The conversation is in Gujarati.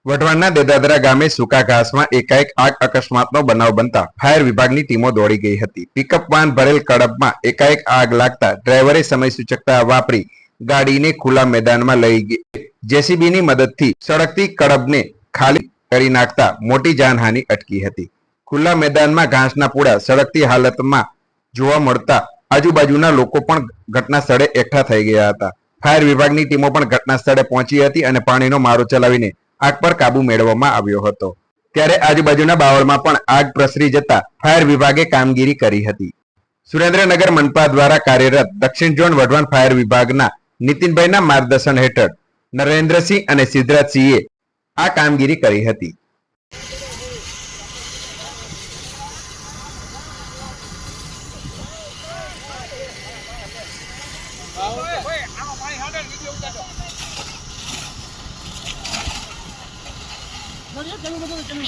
વઢવાણના દેદાદરા ગામે સૂકા ઘાસમાં એકાએક આગ અકસ્માતનો બનાવ બનતા ફાયર વિભાગની ટીમો દોડી ગઈ હતી। પિકઅપ વાન ભરેલ કડબમાં એકાએક આગ લાગતા ડ્રાઈવરે સમય સૂચકતા વાપરી ગાડીને ખુલ્લા મેદાનમાં લઈ ગઈ જેસીબીની મદદથી સળગતી કડબને ખાલી કરી નાખતા મોટી જાનહાનિ અટકી હતી। ખુલ્લા મેદાનમાં ઘાસના પૂડા સળગતી હાલતમાં જોવા મળતા આજુબાજુના લોકો પણ ઘટના સ્થળે એકઠા થઈ ગયા હતા। ફાયર વિભાગની ટીમો પણ ઘટના સ્થળે પહોંચી હતી અને પાણીનો મારો ચલાવીને આગ પર કાબુ મેળવવામાં આવ્યો હતો। ત્યારે આજુબાજુના બાવળમાં પણ આગ પ્રસરી જતા ફાયર વિભાગે કામગીરી કરી હતી। સુરેન્દ્રનગર મનપા દ્વારા કાર્યરત દક્ષિણ ઝોન વઢવાણ ફાયર વિભાગના નીતિનભાઈના માર્ગદર્શન હેઠળ નરેન્દ્રસિંહ અને સિદ્ધરાજસિંહે આ કામગીરી કરી હતી। No, ya tengo un montón de